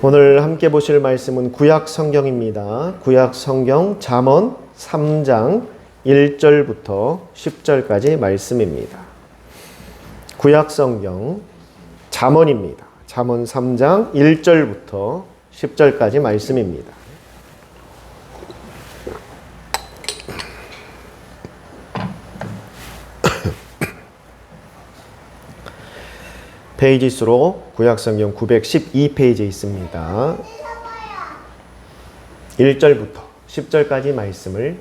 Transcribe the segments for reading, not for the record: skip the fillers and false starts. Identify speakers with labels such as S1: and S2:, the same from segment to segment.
S1: 오늘 함께 보실 말씀은 구약 성경입니다. 구약 성경 잠언 3장 1절부터 10절까지 말씀입니다. 구약 성경 잠언입니다. 잠언 3장 1절부터 10절까지 말씀입니다. 페이지 수로 구약성경 912페이지에 있습니다. 1절부터 10절까지 말씀을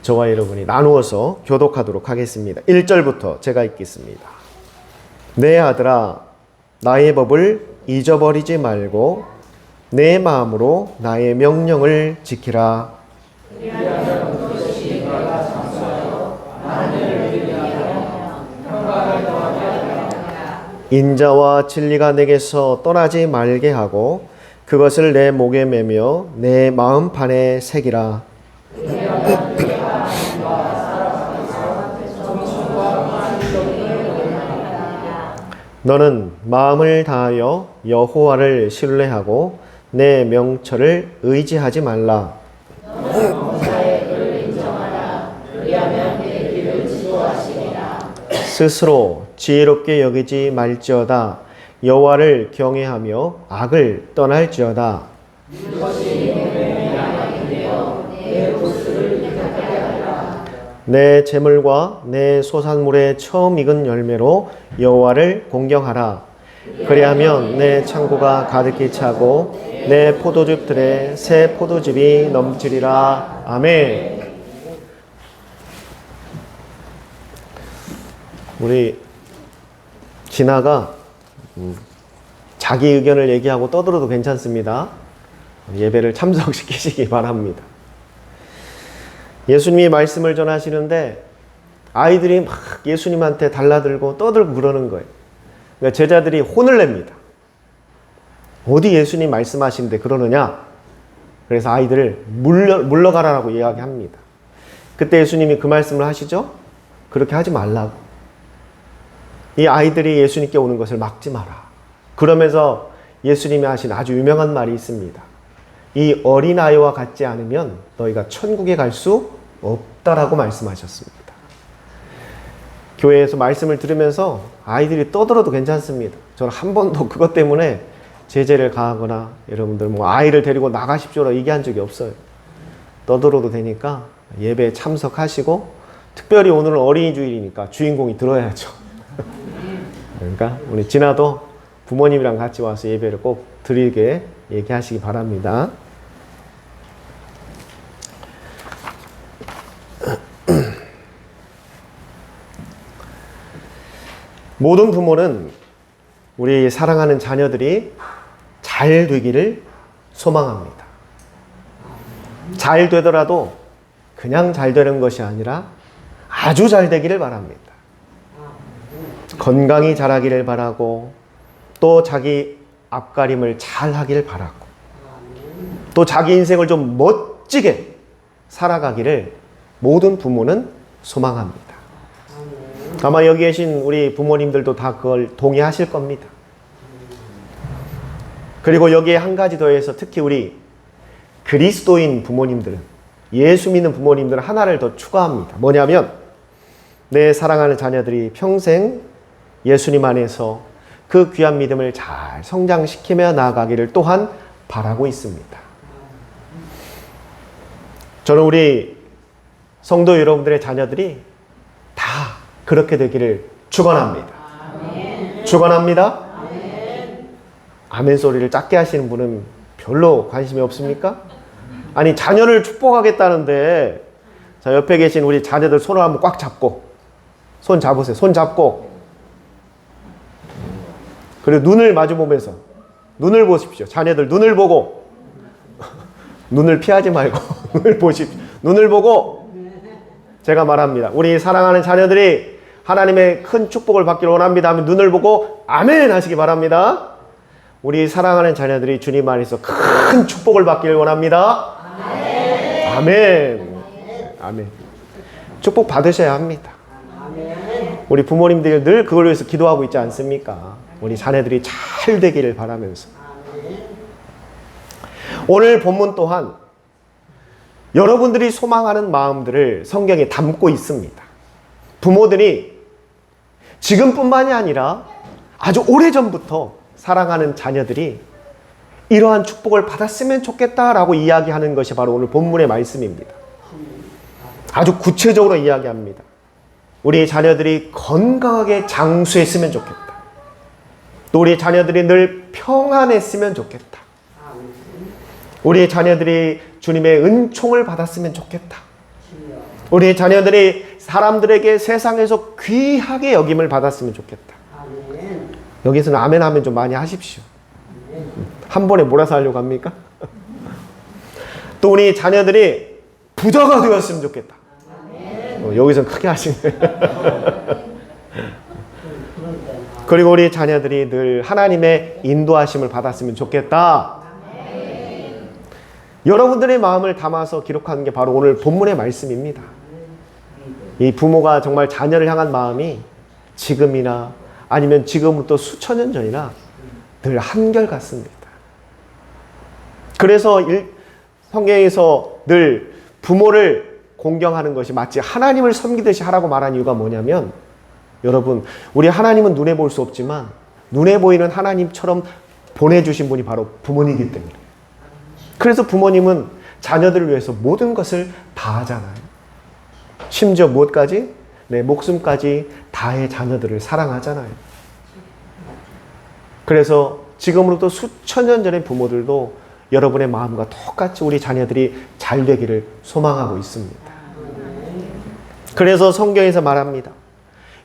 S1: 저와 여러분이 나누어서 교독하도록 하겠습니다. 1절부터 제가 읽겠습니다. 내 아들아, 나의 법을 잊어버리지 말고 내 마음으로 나의 명령을 지키라. 인자와 진리가 내게서 떠나지 말게 하고 그것을 내 목에 매며 내 마음판에 새기라. 너는 마음을 다하여 여호와를 신뢰하고 내 명철을 의지하지 말라. 스스로 지혜롭게 여기지 말지어다. 여호와를 경외하며 악을 떠날지어다. 내 재물과 내 소산물의 처음 익은 열매로 여호와를 공경하라. 그리하면 내 창고가 가득히 차고 내 포도즙들에 새 포도즙이 넘치리라. 아멘. 우리 진아가 자기 의견을 얘기하고 떠들어도 괜찮습니다. 예배를 참석시키시기 바랍니다. 예수님이 말씀을 전하시는데 아이들이 막 예수님한테 달라들고 떠들고 그러는 거예요. 그러니까 제자들이 혼을 냅니다. 어디 예수님 말씀하시는데 그러느냐? 그래서 아이들을 물러가라라고 이야기합니다. 그때 예수님이 그 말씀을 하시죠? 그렇게 하지 말라고. 이 아이들이 예수님께 오는 것을 막지 마라. 그러면서 예수님이 하신 아주 유명한 말이 있습니다. 이 어린아이와 같지 않으면 너희가 천국에 갈 수 없다라고 말씀하셨습니다. 교회에서 말씀을 들으면서 아이들이 떠들어도 괜찮습니다. 저는 한 번도 그것 때문에 제재를 가하거나 여러분들 뭐 아이를 데리고 나가십시오라 얘기한 적이 없어요. 떠들어도 되니까 예배에 참석하시고, 특별히 오늘은 어린이 주일이니까 주인공이 들어야죠. 그러니까 우리 진아도 부모님이랑 같이 와서 예배를 꼭 드리게 얘기하시기 바랍니다. 모든 부모는 우리 사랑하는 자녀들이 잘 되기를 소망합니다. 잘 되더라도 그냥 잘 되는 것이 아니라 아주 잘 되기를 바랍니다. 건강히 자라기를 바라고, 또 자기 앞가림을 잘 하기를 바라고, 또 자기 인생을 좀 멋지게 살아가기를 모든 부모는 소망합니다. 아마 여기 계신 우리 부모님들도 다 그걸 동의하실 겁니다. 그리고 여기에 한 가지 더해서 특히 우리 그리스도인 부모님들은, 예수 믿는 부모님들은 하나를 더 추가합니다. 뭐냐면 내 사랑하는 자녀들이 평생 예수님 안에서 그 귀한 믿음을 잘 성장시키며 나아가기를 또한 바라고 있습니다. 저는 우리 성도 여러분들의 자녀들이 다 그렇게 되기를 축원합니다. 축원합니다. 아멘 소리를 작게 하시는 분은 별로 관심이 없습니까? 아니, 자녀를 축복하겠다는데, 자, 옆에 계신 우리 자녀들 손을 한번 꽉 잡고, 손 잡으세요. 손 잡고, 그리고 눈을 마주 보면서 눈을 보십시오. 자녀들 눈을 보고 눈을 피하지 말고 눈을 보십시오. 눈을 보고 제가 말합니다. 우리 사랑하는 자녀들이 하나님의 큰 축복을 받기를 원합니다 하면 눈을 보고 아멘 하시기 바랍니다. 우리 사랑하는 자녀들이 주님 안에서 큰 축복을 받기를 원합니다. 아멘. 아멘. 아멘. 축복 받으셔야 합니다. 우리 부모님들이 늘 그걸 위해서 기도하고 있지 않습니까? 우리 자녀들이 잘 되기를 바라면서. 오늘 본문 또한 여러분들이 소망하는 마음들을 성경에 담고 있습니다. 부모들이 지금뿐만이 아니라 아주 오래전부터 사랑하는 자녀들이 이러한 축복을 받았으면 좋겠다라고 이야기하는 것이 바로 오늘 본문의 말씀입니다. 아주 구체적으로 이야기합니다. 우리 자녀들이 건강하게 장수했으면 좋겠다. 또 우리 자녀들이 늘 평안했으면 좋겠다. 우리 자녀들이 주님의 은총을 받았으면 좋겠다. 우리 자녀들이 사람들에게 세상에서 귀하게 여김을 받았으면 좋겠다. 여기서는 아멘 하면 좀 많이 하십시오. 한 번에 몰아서 하려고 합니까? 또 우리 자녀들이 부자가 되었으면 좋겠다. 여기서는 크게 하시네. 그리고 우리 자녀들이 늘 하나님의 인도하심을 받았으면 좋겠다. 여러분들의 마음을 담아서 기록하는 게 바로 오늘 본문의 말씀입니다. 이 부모가 정말 자녀를 향한 마음이 지금이나 아니면 지금부터 수천 년 전이나 늘 한결같습니다. 그래서 성경에서 늘 부모를 공경하는 것이 마치 하나님을 섬기듯이 하라고 말한 이유가 뭐냐면, 여러분, 우리 하나님은 눈에 볼 수 없지만 눈에 보이는 하나님처럼 보내주신 분이 바로 부모님이기 때문에. 그래서 부모님은 자녀들을 위해서 모든 것을 다 하잖아요. 심지어 무엇까지? 내 목숨까지 다해 자녀들을 사랑하잖아요. 그래서 지금으로부터 수천 년 전의 부모들도 여러분의 마음과 똑같이 우리 자녀들이 잘 되기를 소망하고 있습니다. 그래서 성경에서 말합니다.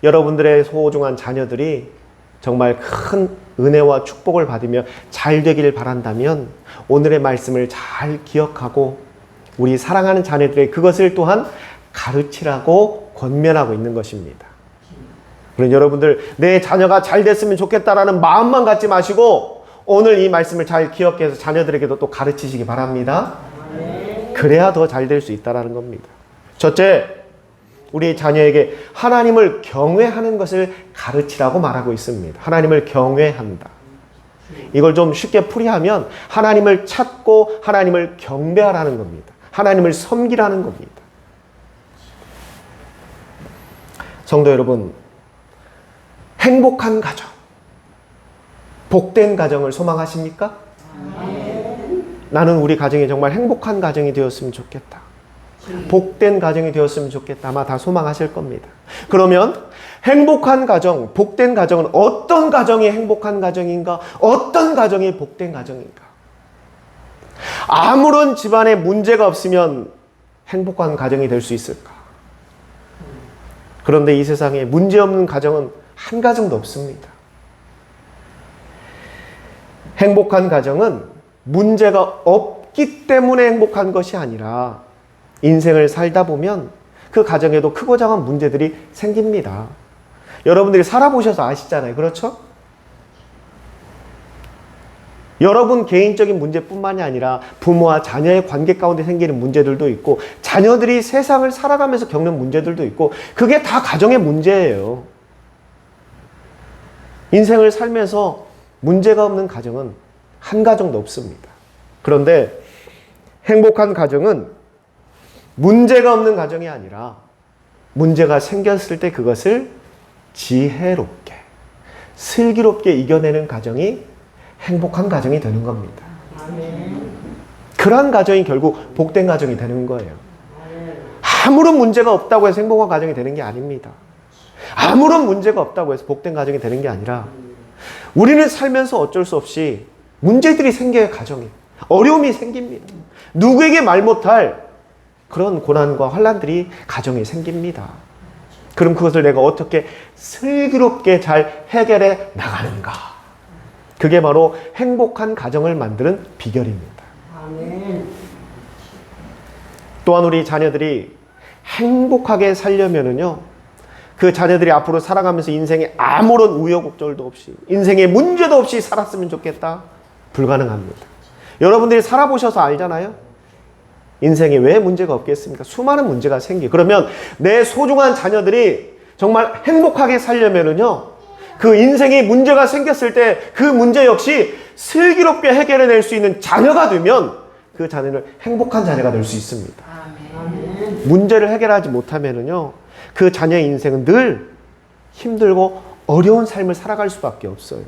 S1: 여러분들의 소중한 자녀들이 정말 큰 은혜와 축복을 받으며 잘 되기를 바란다면 오늘의 말씀을 잘 기억하고 우리 사랑하는 자녀들의 그것을 또한 가르치라고 권면하고 있는 것입니다. 그럼 여러분들, 내 자녀가 잘 됐으면 좋겠다라는 마음만 갖지 마시고 오늘 이 말씀을 잘 기억해서 자녀들에게도 또 가르치시기 바랍니다. 그래야 더 잘 될 수 있다는 겁니다. 첫째, 우리 자녀에게 하나님을 경외하는 것을 가르치라고 말하고 있습니다. 하나님을 경외한다. 이걸 좀 쉽게 풀이하면 하나님을 찾고 하나님을 경배하라는 겁니다. 하나님을 섬기라는 겁니다. 성도 여러분, 행복한 가정, 복된 가정을 소망하십니까? 나는 우리 가정이 정말 행복한 가정이 되었으면 좋겠다. 복된 가정이 되었으면 좋겠다. 아마 다 소망하실 겁니다. 그러면 행복한 가정, 복된 가정은 어떤 가정이 행복한 가정인가? 어떤 가정이 복된 가정인가? 아무런 집안에 문제가 없으면 행복한 가정이 될 수 있을까? 그런데 이 세상에 문제 없는 가정은 한 가정도 없습니다. 행복한 가정은 문제가 없기 때문에 행복한 것이 아니라 인생을 살다 보면 그 가정에도 크고 작은 문제들이 생깁니다. 여러분들이 살아보셔서 아시잖아요. 그렇죠? 여러분 개인적인 문제뿐만이 아니라 부모와 자녀의 관계 가운데 생기는 문제들도 있고 자녀들이 세상을 살아가면서 겪는 문제들도 있고 그게 다 가정의 문제예요. 인생을 살면서 문제가 없는 가정은 한 가정도 없습니다. 그런데 행복한 가정은 문제가 없는 가정이 아니라 문제가 생겼을 때 그것을 지혜롭게, 슬기롭게 이겨내는 가정이 행복한 가정이 되는 겁니다. 그러한 가정이 결국 복된 가정이 되는 거예요. 아무런 문제가 없다고 해서 행복한 가정이 되는 게 아닙니다. 아무런 문제가 없다고 해서 복된 가정이 되는 게 아니라 우리는 살면서 어쩔 수 없이 문제들이 생겨요. 가정에 어려움이 생깁니다. 누구에게 말 못할 그런 고난과 환난들이 가정에 생깁니다. 그럼 그것을 내가 어떻게 슬기롭게 잘 해결해 나가는가? 그게 바로 행복한 가정을 만드는 비결입니다. 아멘. 또한 우리 자녀들이 행복하게 살려면은요, 그 자녀들이 앞으로 살아가면서 인생에 아무런 우여곡절도 없이, 인생에 문제도 없이 살았으면 좋겠다. 불가능합니다. 여러분들이 살아보셔서 알잖아요. 인생에 왜 문제가 없겠습니까? 수많은 문제가 생기. 그러면 내 소중한 자녀들이 정말 행복하게 살려면은요, 그 인생에 문제가 생겼을 때 그 문제 역시 슬기롭게 해결해낼 수 있는 자녀가 되면 그 자녀를 행복한 자녀가 될 수 있습니다.
S2: 아멘.
S1: 문제를 해결하지 못하면은요, 그 자녀의 인생은 늘 힘들고 어려운 삶을 살아갈 수밖에 없어요.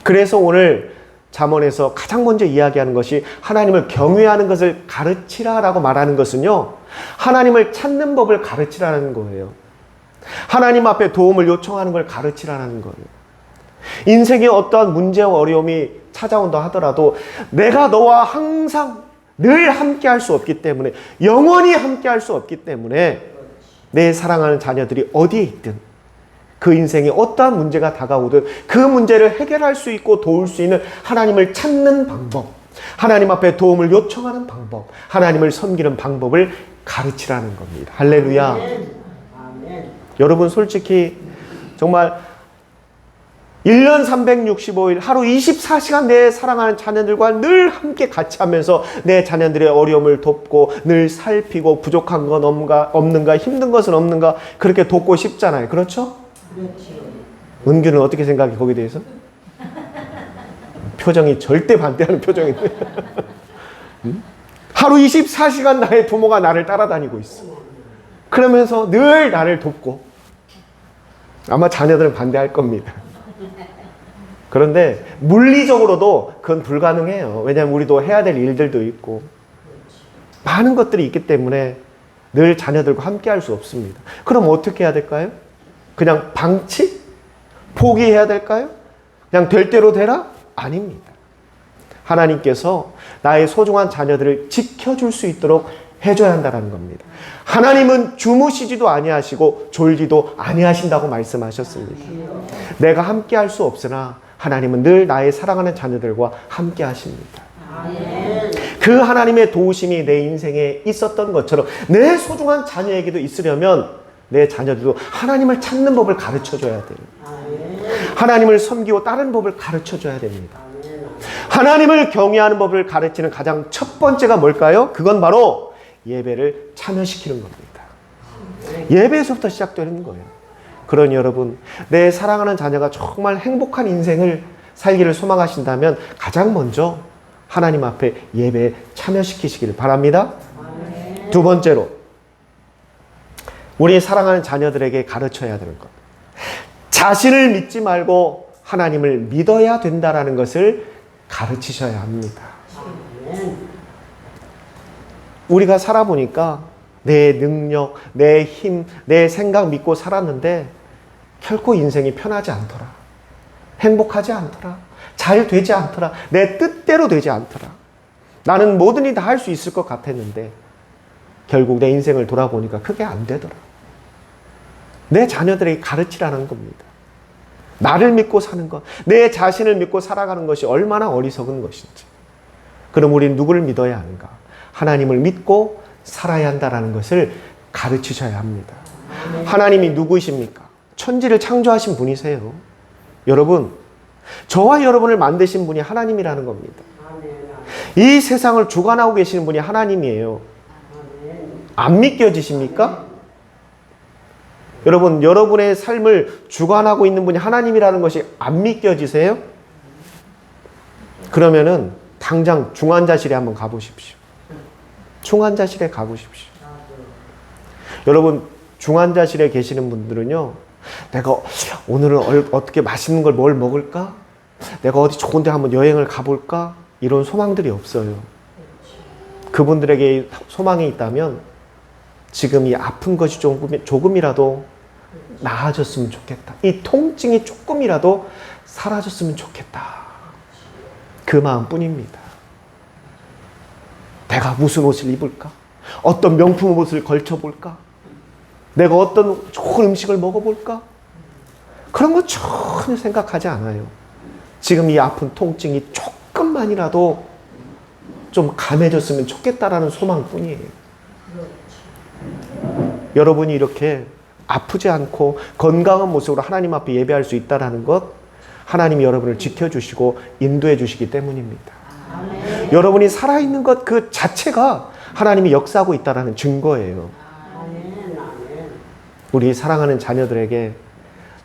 S1: 그래서 오늘 잠언에서 가장 먼저 이야기하는 것이 하나님을 경외하는 것을 가르치라라고 말하는 것은요, 하나님을 찾는 법을 가르치라는 거예요. 하나님 앞에 도움을 요청하는 걸 가르치라는 거예요. 인생에 어떠한 문제와 어려움이 찾아온다 하더라도 내가 너와 항상 늘 함께 할 수 없기 때문에, 영원히 함께 할 수 없기 때문에 내 사랑하는 자녀들이 어디에 있든 그 인생에 어떠한 문제가 다가오든 그 문제를 해결할 수 있고 도울 수 있는 하나님을 찾는 방법, 하나님 앞에 도움을 요청하는 방법, 하나님을 섬기는 방법을 가르치라는 겁니다. 할렐루야.
S2: 아멘.
S1: 여러분 솔직히 정말 1년 365일 하루 24시간 내 사랑하는 자녀들과 늘 함께 같이 하면서 내 자녀들의 어려움을 돕고 늘 살피고 부족한 건 없는가, 힘든 것은 없는가, 그렇게 돕고 싶잖아요. 그렇죠?
S2: 그렇죠.
S1: 은규는 어떻게 생각해 거기에 대해서? 표정이 절대 반대하는 표정인데 하루 24시간 나의 부모가 나를 따라다니고 있어. 그러면서 늘 나를 돕고, 아마 자녀들은 반대할 겁니다. 그런데 물리적으로도 그건 불가능해요. 왜냐하면 우리도 해야 될 일들도 있고 많은 것들이 있기 때문에 늘 자녀들과 함께 할 수 없습니다. 그럼 어떻게 해야 될까요? 그냥 방치? 포기해야 될까요? 그냥 될 대로 되라? 아닙니다. 하나님께서 나의 소중한 자녀들을 지켜줄 수 있도록 해줘야 한다는 겁니다. 하나님은 주무시지도 아니하시고 졸지도 아니하신다고 말씀하셨습니다. 내가 함께 할 수 없으나 하나님은 늘 나의 사랑하는 자녀들과 함께 하십니다. 그 하나님의 도우심이 내 인생에 있었던 것처럼 내 소중한 자녀에게도 있으려면 내 자녀들도 하나님을 찾는 법을 가르쳐줘야 돼요. 하나님을 섬기고 따르는 법을 가르쳐줘야 됩니다. 하나님을 경외하는 법을 가르치는 가장 첫 번째가 뭘까요? 그건 바로 예배를 참여시키는 겁니다. 예배에서부터 시작되는 거예요. 그러니 여러분, 내 사랑하는 자녀가 정말 행복한 인생을 살기를 소망하신다면 가장 먼저 하나님 앞에 예배에 참여시키시기를 바랍니다. 두 번째로, 우리 사랑하는 자녀들에게 가르쳐야 되는 것, 자신을 믿지 말고 하나님을 믿어야 된다는 것을 가르치셔야 합니다. 우리가 살아보니까 내 능력, 내 힘, 내 생각 믿고 살았는데 결코 인생이 편하지 않더라. 행복하지 않더라. 잘 되지 않더라. 내 뜻대로 되지 않더라. 나는 뭐든지 다 할 수 있을 것 같았는데 결국 내 인생을 돌아보니까 그게 안 되더라. 내 자녀들에게 가르치라는 겁니다. 나를 믿고 사는 것, 내 자신을 믿고 살아가는 것이 얼마나 어리석은 것인지. 그럼 우리는 누구를 믿어야 하는가? 하나님을 믿고 살아야 한다는 것을 가르치셔야 합니다. 하나님이 누구이십니까? 천지를 창조하신 분이세요. 여러분, 저와 여러분을 만드신 분이 하나님이라는 겁니다. 이 세상을 주관하고 계시는 분이 하나님이에요. 안 믿겨지십니까? 여러분, 여러분의 삶을 주관하고 있는 분이 하나님이라는 것이 안 믿겨지세요? 그러면은 당장 중환자실에 한번 가보십시오. 중환자실에 가보십시오. 여러분, 중환자실에 계시는 분들은요, 내가 오늘은 어떻게 맛있는 걸 뭘 먹을까? 내가 어디 좋은 데 한번 여행을 가볼까? 이런 소망들이 없어요. 그분들에게 소망이 있다면 지금 이 아픈 것이 조금이라도 나아졌으면 좋겠다. 이 통증이 조금이라도 사라졌으면 좋겠다. 그 마음뿐입니다. 내가 무슨 옷을 입을까? 어떤 명품 옷을 걸쳐볼까? 내가 어떤 좋은 음식을 먹어볼까? 그런 거 전혀 생각하지 않아요. 지금 이 아픈 통증이 조금만이라도 좀 감해졌으면 좋겠다라는 소망뿐이에요. 여러분이 이렇게 아프지 않고 건강한 모습으로 하나님 앞에 예배할 수 있다는 것, 하나님이 여러분을 지켜주시고 인도해 주시기 때문입니다. 아멘. 여러분이 살아있는 것 그 자체가 하나님이 역사하고 있다는 증거예요. 아멘. 우리 사랑하는 자녀들에게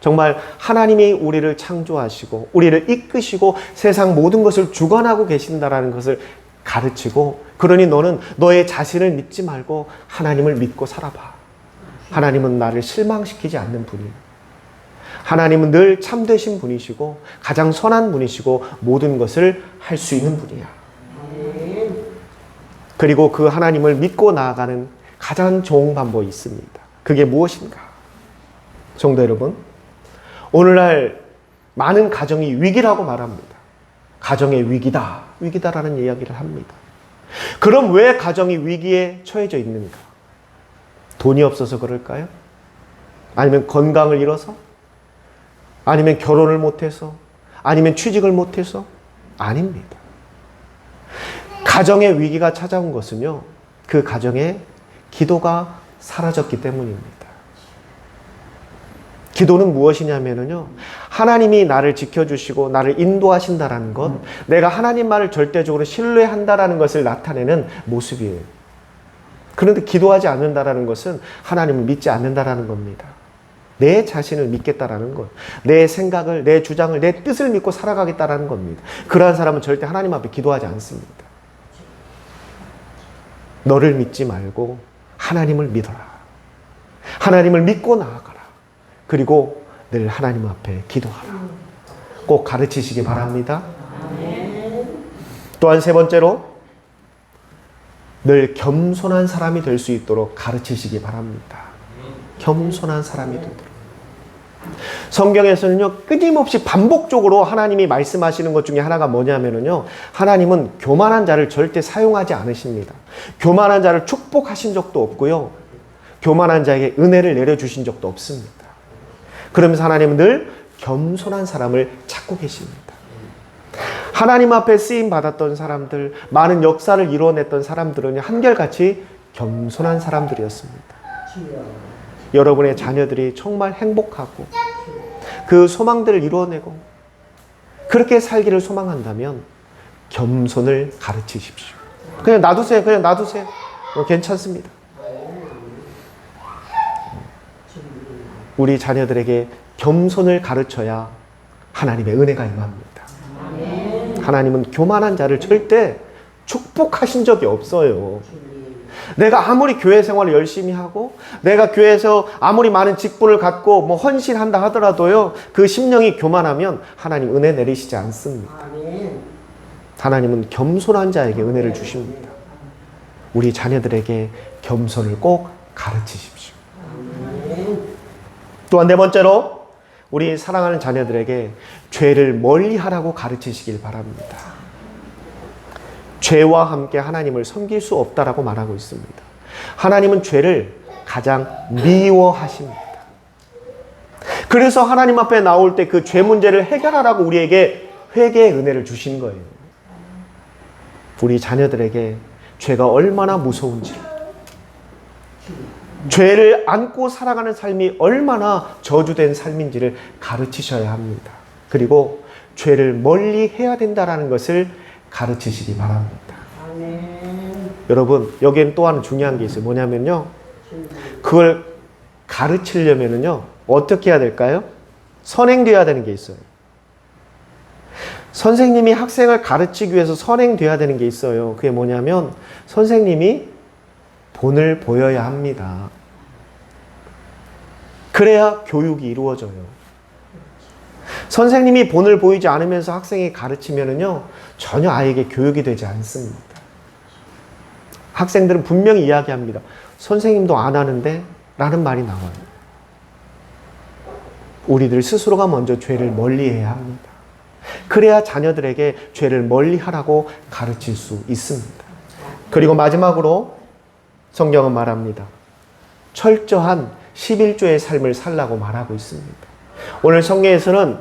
S1: 정말 하나님이 우리를 창조하시고 우리를 이끄시고 세상 모든 것을 주관하고 계신다는 것을 가르치고, 그러니 너는 너의 자신을 믿지 말고 하나님을 믿고 살아봐. 하나님은 나를 실망시키지 않는 분이에요. 하나님은 늘 참되신 분이시고 가장 선한 분이시고 모든 것을 할 수 있는 분이야. 그리고 그 하나님을 믿고 나아가는 가장 좋은 방법이 있습니다. 그게 무엇인가? 성도 여러분, 오늘날 많은 가정이 위기라고 말합니다. 가정의 위기다, 위기다라는 이야기를 합니다. 그럼 왜 가정이 위기에 처해져 있는가? 돈이 없어서 그럴까요? 아니면 건강을 잃어서? 아니면 결혼을 못해서? 아니면 취직을 못해서? 아닙니다. 가정의 위기가 찾아온 것은요, 그 가정에 기도가 사라졌기 때문입니다. 기도는 무엇이냐면요, 하나님이 나를 지켜주시고 나를 인도하신다라는 것, 내가 하나님만을 절대적으로 신뢰한다라는 것을 나타내는 모습이에요. 그런데 기도하지 않는다라는 것은 하나님을 믿지 않는다라는 겁니다. 내 자신을 믿겠다라는 것, 내 생각을, 내 주장을, 내 뜻을 믿고 살아가겠다라는 겁니다. 그러한 사람은 절대 하나님 앞에 기도하지 않습니다. 너를 믿지 말고 하나님을 믿어라. 하나님을 믿고 나아가라. 그리고 늘 하나님 앞에 기도하라. 꼭 가르치시기 바랍니다. 또한 세 번째로, 늘 겸손한 사람이 될 수 있도록 가르치시기 바랍니다. 겸손한 사람이 되도록. 성경에서는요, 끊임없이 반복적으로 하나님이 말씀하시는 것 중에 하나가 뭐냐면요, 하나님은 교만한 자를 절대 사용하지 않으십니다. 교만한 자를 축복하신 적도 없고요, 교만한 자에게 은혜를 내려주신 적도 없습니다. 그러면서 하나님은 늘 겸손한 사람을 찾고 계십니다. 하나님 앞에 쓰임 받았던 사람들, 많은 역사를 이루어냈던 사람들은 한결같이 겸손한 사람들이었습니다. 여러분의 자녀들이 정말 행복하고 그 소망들을 이루어내고 그렇게 살기를 소망한다면 겸손을 가르치십시오. 그냥 놔두세요. 그냥 놔두세요. 괜찮습니다. 우리 자녀들에게 겸손을 가르쳐야 하나님의 은혜가 임합니다. 하나님은 교만한 자를 절대 축복하신 적이 없어요. 내가 아무리 교회 생활을 열심히 하고 내가 교회에서 아무리 많은 직분을 갖고 뭐 헌신한다 하더라도요, 그 심령이 교만하면 하나님 은혜 내리시지 않습니다. 하나님은 겸손한 자에게 은혜를 주십니다. 우리 자녀들에게 겸손을 꼭 가르치십시오. 또한 네 번째로, 우리 사랑하는 자녀들에게 죄를 멀리하라고 가르치시길 바랍니다. 죄와 함께 하나님을 섬길 수 없다라고 말하고 있습니다. 하나님은 죄를 가장 미워하십니다. 그래서 하나님 앞에 나올 때 그 죄 문제를 해결하라고 우리에게 회개의 은혜를 주신 거예요. 우리 자녀들에게 죄가 얼마나 무서운지, 죄를 안고 살아가는 삶이 얼마나 저주된 삶인지를 가르치셔야 합니다. 그리고 죄를 멀리 해야 된다는 것을 가르치시기 바랍니다. 여러분, 여기엔 또 하나 중요한 게 있어요. 뭐냐면요, 그걸 가르치려면요 어떻게 해야 될까요? 선행되어야 되는 게 있어요. 선생님이 학생을 가르치기 위해서 선행되어야 되는 게 있어요. 그게 뭐냐면 선생님이 본을 보여야 합니다. 그래야 교육이 이루어져요. 선생님이 본을 보이지 않으면서 학생이 가르치면은요, 전혀 아이에게 교육이 되지 않습니다. 학생들은 분명히 이야기합니다. 선생님도 안 하는데? 라는 말이 나와요. 우리들 스스로가 먼저 죄를 멀리해야 합니다. 그래야 자녀들에게 죄를 멀리하라고 가르칠 수 있습니다. 그리고 마지막으로 성경은 말합니다. 철저한 11조의 삶을 살라고 말하고 있습니다. 오늘 성경에서는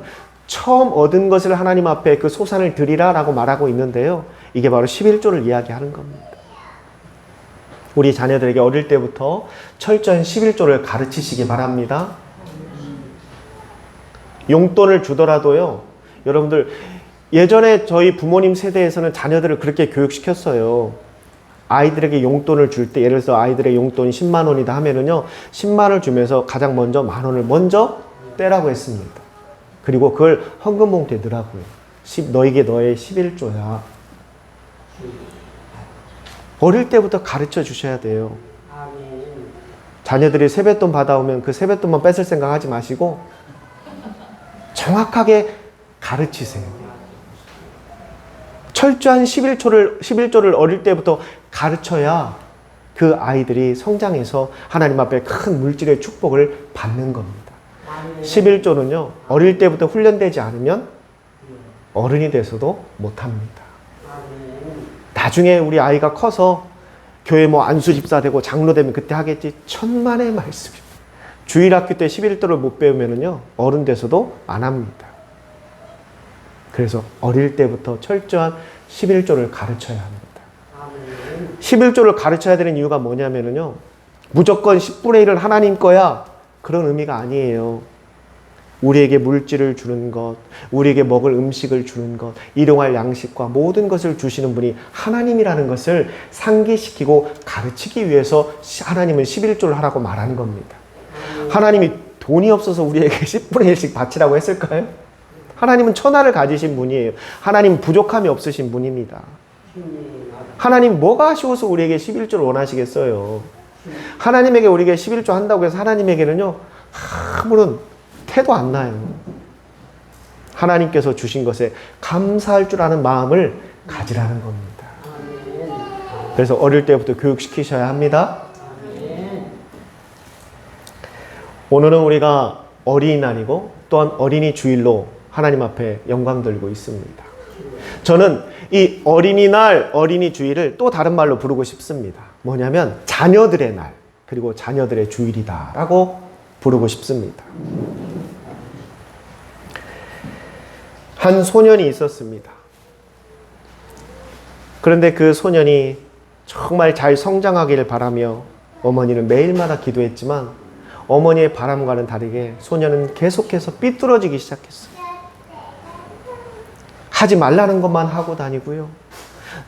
S1: 처음 얻은 것을 하나님 앞에 그 소산을 드리라 라고 말하고 있는데요, 이게 바로 11조를 이야기하는 겁니다. 우리 자녀들에게 어릴 때부터 철저한 11조를 가르치시기 바랍니다. 용돈을 주더라도요, 여러분들 예전에 저희 부모님 세대에서는 자녀들을 그렇게 교육시켰어요. 아이들에게 용돈을 줄 때, 예를 들어서 아이들의 용돈이 10만 원이다 하면은요, 10만 원을 주면서 가장 먼저 만 원을 먼저 떼라고 했습니다. 그리고 그걸 헌금 봉투에 넣으라고요. 너에게 너의 11조야. 어릴 때부터 가르쳐 주셔야 돼요.
S2: 아멘.
S1: 자녀들이 세뱃돈 받아오면 그 세뱃돈만 뺏을 생각 하지 마시고 정확하게 가르치세요. 철저한 11조를 어릴 때부터 가르쳐야 그 아이들이 성장해서 하나님 앞에 큰 물질의 축복을 받는 겁니다.
S2: 아멘.
S1: 11조는요, 어릴 때부터 훈련되지 않으면 어른이 돼서도 못합니다.
S2: 아멘.
S1: 나중에 우리 아이가 커서 교회 뭐 안수 집사 되고 장로 되면 그때 하겠지. 천만의 말씀입니다. 주일학교 때 11조를 못 배우면은요, 어른 돼서도 안 합니다. 그래서 어릴 때부터 철저한 11조를 가르쳐야 합니다.
S2: 아멘.
S1: 11조를 가르쳐야 되는 이유가 뭐냐면은요, 무조건 10분의 1은 하나님 거야. 그런 의미가 아니에요. 우리에게 물질을 주는 것, 우리에게 먹을 음식을 주는 것, 일용할 양식과 모든 것을 주시는 분이 하나님이라는 것을 상기시키고 가르치기 위해서 하나님은 11조를 하라고 말하는 겁니다. 하나님이 돈이 없어서 우리에게 10분의 1씩 바치라고 했을까요? 하나님은 천하를 가지신 분이에요. 하나님은 부족함이 없으신 분입니다. 하나님 뭐가 아쉬워서 우리에게 11조를 원하시겠어요? 하나님에게 우리에게 11조 한다고 해서 하나님에게는요, 아무런 태도 안 나요. 하나님께서 주신 것에 감사할 줄 아는 마음을 가지라는 겁니다. 그래서 어릴 때부터 교육시키셔야 합니다. 오늘은 우리가 어린이날이고 또한 어린이 주일로 하나님 앞에 영광 돌리고 있습니다. 저는 이 어린이날, 어린이 주일을 또 다른 말로 부르고 싶습니다. 뭐냐면 자녀들의 날, 그리고 자녀들의 주일이다라고 부르고 싶습니다. 한 소년이 있었습니다. 그런데 그 소년이 정말 잘 성장하기를 바라며 어머니는 매일마다 기도했지만 어머니의 바람과는 다르게 소년은 계속해서 삐뚤어지기 시작했어요. 하지 말라는 것만 하고 다니고요.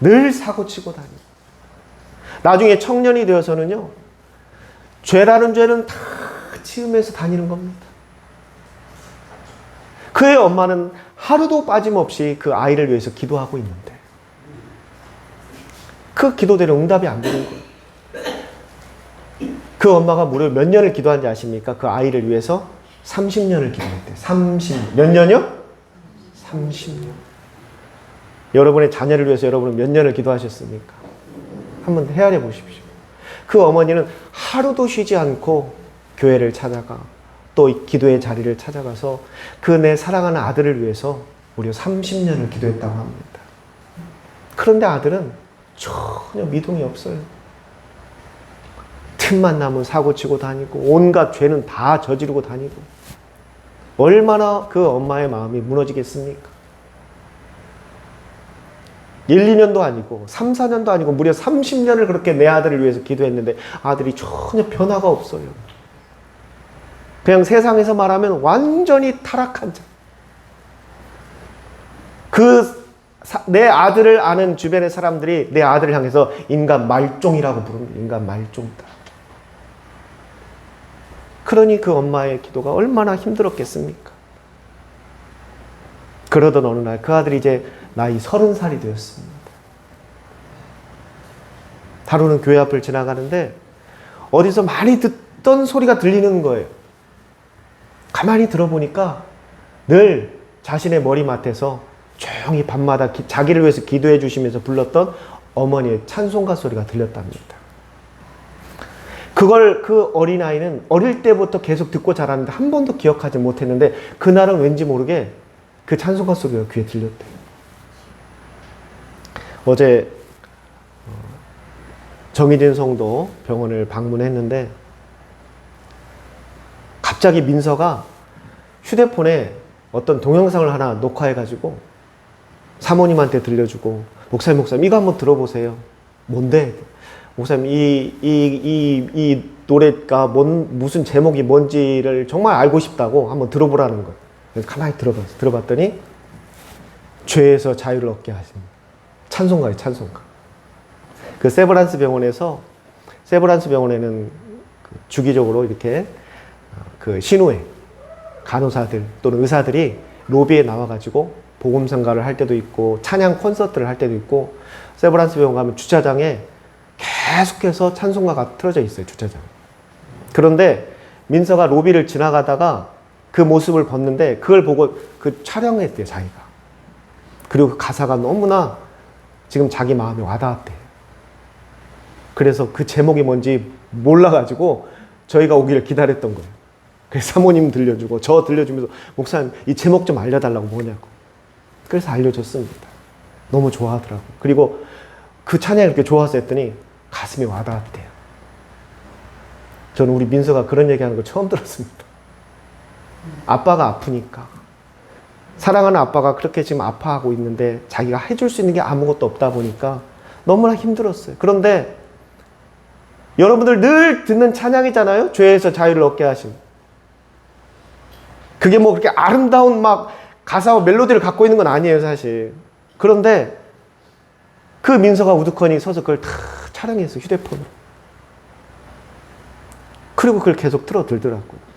S1: 늘 사고치고 다니고. 나중에 청년이 되어서는요, 죄라는 죄는 다 치우면서 다니는 겁니다. 그의 엄마는 하루도 빠짐없이 그 아이를 위해서 기도하고 있는데 그 기도대로 응답이 안 되는 거예요. 그 엄마가 무려 몇 년을 기도한지 아십니까? 그 아이를 위해서 30년을 기도했대요. 몇 년이요? 30년. 여러분의 자녀를 위해서 여러분은 몇 년을 기도하셨습니까? 한번 헤아려 보십시오. 그 어머니는 하루도 쉬지 않고 교회를 찾아가 또 기도의 자리를 찾아가서 그 내 사랑하는 아들을 위해서 무려 30년을 기도했다고 합니다. 그런데 아들은 전혀 미동이 없어요. 틈만 나면 사고치고 다니고 온갖 죄는 다 저지르고 다니고 얼마나 그 엄마의 마음이 무너지겠습니까? 1, 2년도 아니고 3, 4년도 아니고 무려 30년을 그렇게 내 아들을 위해서 기도했는데 아들이 전혀 변화가 없어요. 그냥 세상에서 말하면 완전히 타락한 자. 내 아들을 아는 주변의 사람들이 내 아들을 향해서 인간 말종이라고 부릅니다. 인간 말종이다. 그러니 그 엄마의 기도가 얼마나 힘들었겠습니까? 그러던 어느 날 그 아들이 이제 나이 30살이 되었습니다. 하루는 교회 앞을 지나가는데 어디서 많이 듣던 소리가 들리는 거예요. 가만히 들어보니까 늘 자신의 머리맡에서 조용히 밤마다 자기를 위해서 기도해 주시면서 불렀던 어머니의 찬송가 소리가 들렸답니다. 그걸 그 어린아이는 어릴 때부터 계속 듣고 자랐는데 한 번도 기억하지 못했는데 그날은 왠지 모르게 그 찬송가 소리가 귀에 들렸대요. 어제 정희진 성도 병원을 방문했는데 갑자기 민서가 휴대폰에 어떤 동영상을 하나 녹화해가지고 사모님한테 들려주고 목사님 이거 한번 들어보세요. 뭔데? 목사님 이 노래가 무슨 제목이 뭔지를 정말 알고 싶다고 한번 들어보라는 거예요. 그래서 가만히 들어봤더니 죄에서 자유를 얻게 하십니다. 찬송가예요, 찬송가. 그 세브란스 병원에는 주기적으로 이렇게 그 신우회 간호사들 또는 의사들이 로비에 나와가지고 복음성가를 할 때도 있고 찬양 콘서트를 할 때도 있고 세브란스 병원 가면 주차장에 계속해서 찬송가가 틀어져 있어요, 주차장에. 그런데 민서가 로비를 지나가다가 그 모습을 봤는데 그걸 보고 그 촬영했대요, 자기가. 그리고 그 가사가 너무나 지금 자기 마음에 와닿았대요. 그래서 그 제목이 뭔지 몰라가지고 저희가 오기를 기다렸던 거예요. 그래서 사모님 들려주고 저 들려주면서 목사님 이 제목 좀 알려달라고 뭐냐고. 그래서 알려줬습니다. 너무 좋아하더라고요. 그리고 그 찬양이 이렇게 좋아서 했더니 가슴이 와닿았대요. 저는 우리 민서가 그런 얘기하는 거 처음 들었습니다. 아빠가 아프니까. 사랑하는 아빠가 그렇게 지금 아파하고 있는데 자기가 해줄 수 있는 게 아무것도 없다 보니까 너무나 힘들었어요. 그런데 여러분들 늘 듣는 찬양이잖아요. 죄에서 자유를 얻게 하신. 그게 뭐 그렇게 아름다운 막 가사와 멜로디를 갖고 있는 건 아니에요, 사실. 그런데 그 민서가 우두커니 서서 그걸 다 촬영했어요, 휴대폰으로. 그리고 그걸 계속 틀어들더라고요.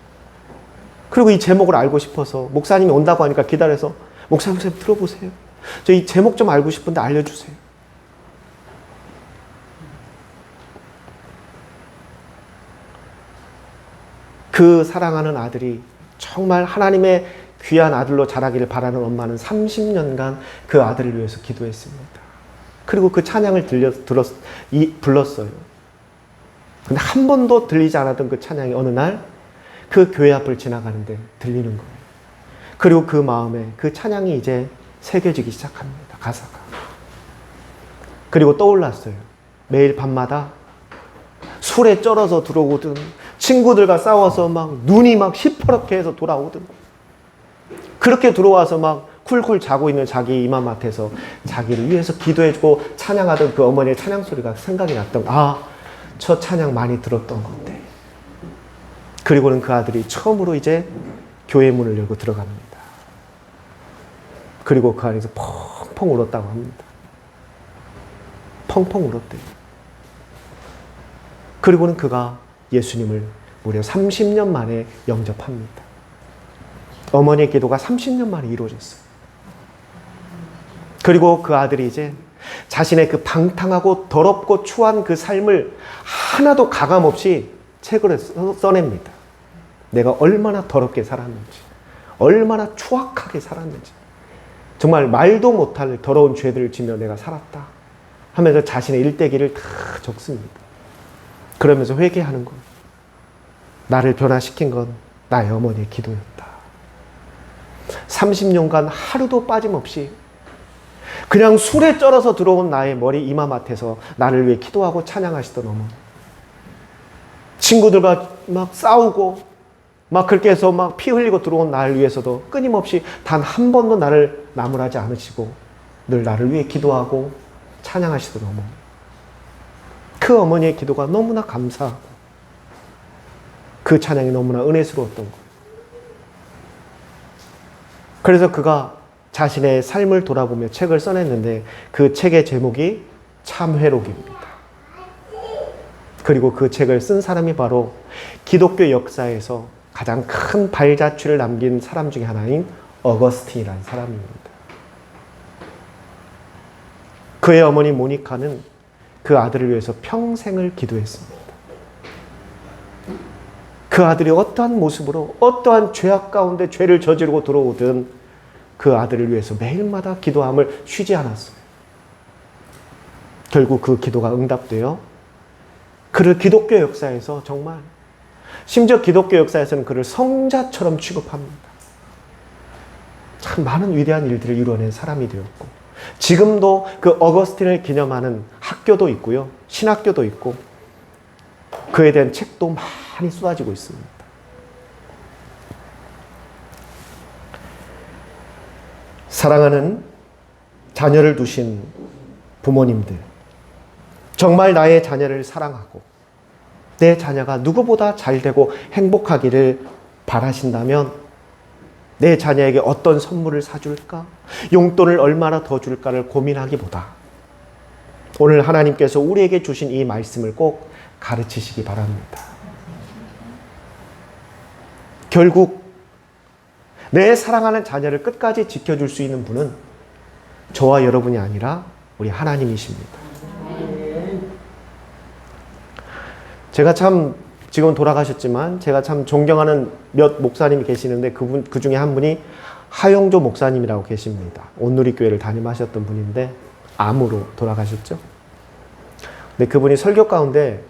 S1: 그리고 이 제목을 알고 싶어서 목사님이 온다고 하니까 기다려서 목사님 들어보세요. 저 이 제목 좀 알고 싶은데 알려주세요. 그 사랑하는 아들이 정말 하나님의 귀한 아들로 자라기를 바라는 엄마는 30년간 그 아들을 위해서 기도했습니다. 그리고 그 찬양을 불렀어요. 근데 한 번도 들리지 않았던 그 찬양이 어느 날 그 교회 앞을 지나가는데 들리는 거예요. 그리고 그 마음에 그 찬양이 이제 새겨지기 시작합니다. 가사가. 그리고 떠올랐어요. 매일 밤마다 술에 쩔어서 들어오든 친구들과 싸워서 막 눈이 막 시퍼렇게 해서 돌아오든 그렇게 들어와서 막 쿨쿨 자고 있는 자기 이마맡에서 자기를 위해서 기도해주고 찬양하던 그 어머니의 찬양 소리가 생각이 났던 저 찬양 많이 들었던 건데. 그리고는 그 아들이 처음으로 이제 교회 문을 열고 들어갑니다. 그리고 그 안에서 펑펑 울었다고 합니다. 펑펑 울었대요. 그리고는 그가 예수님을 무려 30년 만에 영접합니다. 어머니의 기도가 30년 만에 이루어졌어요. 그리고 그 아들이 이제 자신의 그 방탕하고 더럽고 추한 그 삶을 하나도 가감없이 책으로 써냅니다. 내가 얼마나 더럽게 살았는지, 얼마나 추악하게 살았는지, 정말 말도 못할 더러운 죄들을 지며 내가 살았다 하면서 자신의 일대기를 다 적습니다. 그러면서 회개하는 것. 나를 변화시킨 건 나의 어머니의 기도였다. 30년간 하루도 빠짐없이 그냥 술에 쩔어서 들어온 나의 머리 이마맡에서 나를 위해 기도하고 찬양하시던 어머니. 친구들과 막 싸우고 막 그렇게 해서 막 피 흘리고 들어온 나를 위해서도 끊임없이 단 한 번도 나를 나무라지 않으시고 늘 나를 위해 기도하고 찬양하시던 어머니. 그 어머니의 기도가 너무나 감사하고 그 찬양이 너무나 은혜스러웠던 거예요. 그래서 그가 자신의 삶을 돌아보며 책을 써냈는데 그 책의 제목이 참회록입니다. 그리고 그 책을 쓴 사람이 바로 기독교 역사에서 가장 큰 발자취를 남긴 사람 중에 하나인 어거스틴이라는 사람입니다. 그의 어머니 모니카는 그 아들을 위해서 평생을 기도했습니다. 그 아들이 어떠한 모습으로 어떠한 죄악 가운데 죄를 저지르고 들어오든 그 아들을 위해서 매일마다 기도함을 쉬지 않았어요. 결국 그 기도가 응답되어 그를 기독교 역사에서 정말 심지어 기독교 역사에서는 그를 성자처럼 취급합니다. 참 많은 위대한 일들을 이루어낸 사람이 되었고 지금도 그 어거스틴을 기념하는 학교도 있고요. 신학교도 있고 그에 대한 책도 많이 쏟아지고 있습니다. 사랑하는 자녀를 두신 부모님들, 정말 나의 자녀를 사랑하고 내 자녀가 누구보다 잘되고 행복하기를 바라신다면 내 자녀에게 어떤 선물을 사줄까? 용돈을 얼마나 더 줄까를 고민하기보다 오늘 하나님께서 우리에게 주신 이 말씀을 꼭 가르치시기 바랍니다. 결국 내 사랑하는 자녀를 끝까지 지켜줄 수 있는 분은 저와 여러분이 아니라 우리 하나님이십니다. 제가 참 지금 돌아가셨지만 제가 참 존경하는 몇 목사님이 계시는데 그 중에 한 분이 하용조 목사님이라고 계십니다. 온누리교회를 담임하셨던 분인데 암으로 돌아가셨죠. 근데 그분이 설교 가운데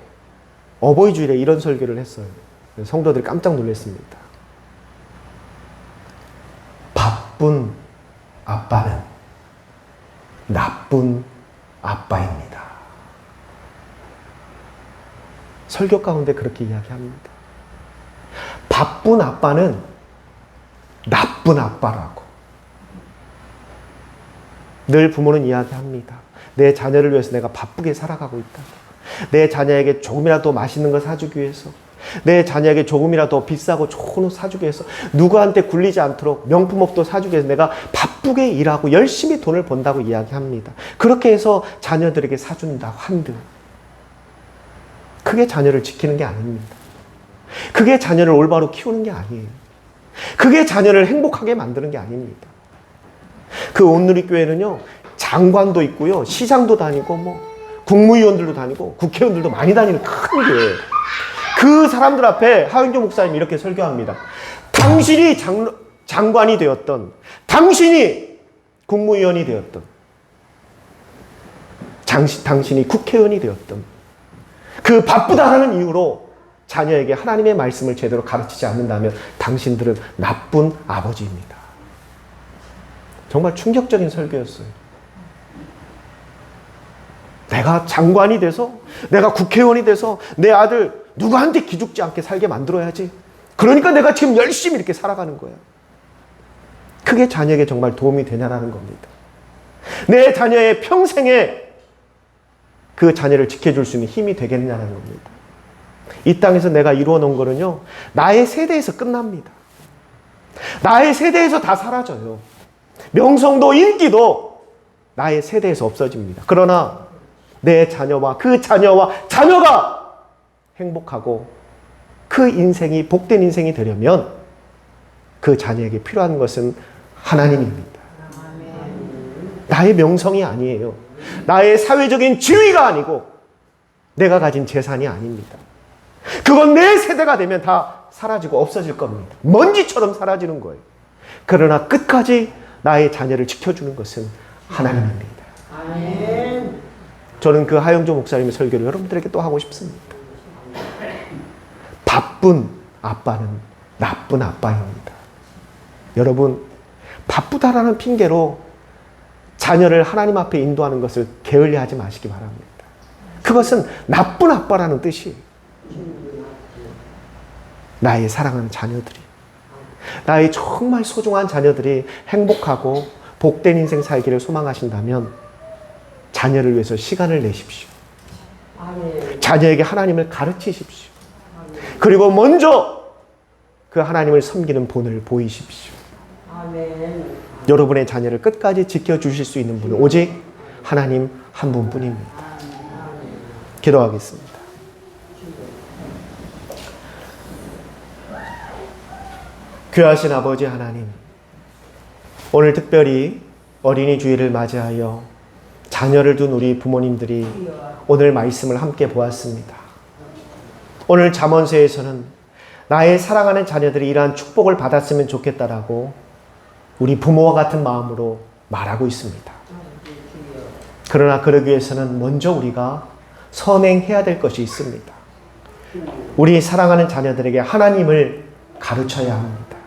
S1: 어버이 주일에 이런 설교를 했어요. 성도들이 깜짝 놀랐습니다. 바쁜 아빠는 나쁜 아빠입니다. 설교 가운데 그렇게 이야기합니다. 바쁜 아빠는 나쁜 아빠라고. 늘 부모는 이야기합니다. 내 자녀를 위해서 내가 바쁘게 살아가고 있다. 내 자녀에게 조금이라도 맛있는 걸 사주기 위해서, 내 자녀에게 조금이라도 비싸고 좋은 옷 사주기 위해서, 누구한테 굴리지 않도록 명품 옷도 사주기 위해서 내가 바쁘게 일하고 열심히 돈을 번다고 이야기합니다. 그렇게 해서 자녀들에게 사준다고 한들 그게 자녀를 지키는 게 아닙니다. 그게 자녀를 올바로 키우는 게 아니에요. 그게 자녀를 행복하게 만드는 게 아닙니다. 그 온누리교회는요, 장관도 있고요, 시장도 다니고, 국무위원들도 다니고, 국회의원들도 많이 다니는 큰 교회예요. 그 사람들 앞에 하윤조 목사님이 이렇게 설교합니다. 당신이 장관이 되었던, 당신이 국무위원이 되었던, 당신이 국회의원이 되었던, 그 바쁘다라는 이유로 자녀에게 하나님의 말씀을 제대로 가르치지 않는다면 당신들은 나쁜 아버지입니다. 정말 충격적인 설교였어요. 내가 장관이 돼서, 내가 국회의원이 돼서 내 아들 누구한테 기죽지 않게 살게 만들어야지. 그러니까 내가 지금 열심히 이렇게 살아가는 거야. 그게 자녀에게 정말 도움이 되냐라는 겁니다. 내 자녀의 평생에 그 자녀를 지켜줄 수 있는 힘이 되겠냐는 겁니다. 이 땅에서 내가 이루어 놓은 거는요, 나의 세대에서 끝납니다. 나의 세대에서 다 사라져요. 명성도 인기도 나의 세대에서 없어집니다. 그러나 내 자녀와 그 자녀와 자녀가 행복하고 그 인생이 복된 인생이 되려면 그 자녀에게 필요한 것은 하나님입니다. 나의 명성이 아니에요. 나의 사회적인 지위가 아니고 내가 가진 재산이 아닙니다. 그건 내 세대가 되면 다 사라지고 없어질 겁니다. 먼지처럼 사라지는 거예요. 그러나 끝까지 나의 자녀를 지켜주는 것은 하나님입니다.
S2: 아멘.
S1: 저는 그 하영조 목사님의 설교를 여러분들에게 또 하고 싶습니다. 바쁜 아빠는 나쁜 아빠입니다. 여러분, 바쁘다라는 핑계로 자녀를 하나님 앞에 인도하는 것을 게을리하지 마시기 바랍니다. 그것은 나쁜 아빠라는 뜻이에요. 나의 사랑하는 자녀들이, 나의 정말 소중한 자녀들이 행복하고 복된 인생 살기를 소망하신다면 자녀를 위해서 시간을 내십시오.
S2: 아멘.
S1: 자녀에게 하나님을 가르치십시오. 그리고 먼저 그 하나님을 섬기는 본을 보이십시오.
S2: 아멘.
S1: 여러분의 자녀를 끝까지 지켜주실 수 있는 분은 오직 하나님 한 분뿐입니다. 기도하겠습니다. 귀하신 아버지 하나님, 오늘 특별히 어린이 주일을 맞이하여 자녀를 둔 우리 부모님들이 오늘 말씀을 함께 보았습니다. 오늘 잠언서에서는 나의 사랑하는 자녀들이 이러한 축복을 받았으면 좋겠다라고 우리 부모와 같은 마음으로 말하고 있습니다. 그러나 그러기 위해서는 먼저 우리가 선행해야 될 것이 있습니다. 우리 사랑하는 자녀들에게 하나님을 가르쳐야 합니다.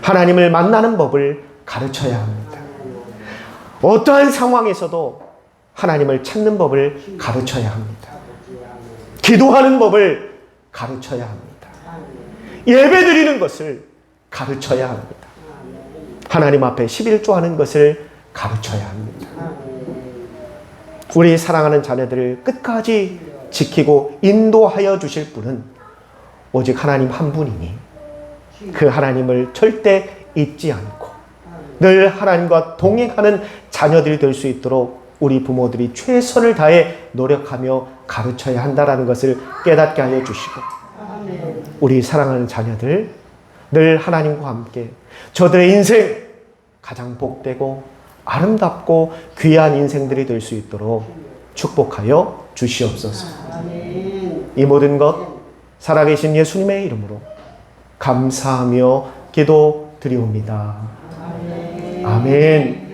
S1: 하나님을 만나는 법을 가르쳐야 합니다. 어떠한 상황에서도 하나님을 찾는 법을 가르쳐야 합니다. 기도하는 법을 가르쳐야 합니다. 예배드리는 것을 가르쳐야 합니다. 하나님 앞에 11조하는 것을 가르쳐야 합니다. 우리 사랑하는 자녀들을 끝까지 지키고 인도하여 주실 분은 오직 하나님 한 분이니 그 하나님을 절대 잊지 않고 늘 하나님과 동행하는 자녀들이 될 수 있도록 우리 부모들이 최선을 다해 노력하며 가르쳐야 한다는 것을 깨닫게 하여 주시고, 우리 사랑하는 자녀들 늘 하나님과 함께 저들의 인생 가장 복되고 아름답고 귀한 인생들이 될 수 있도록 축복하여 주시옵소서.
S2: 아멘.
S1: 이 모든 것 살아계신 예수님의 이름으로 감사하며 기도드리옵니다. 아멘.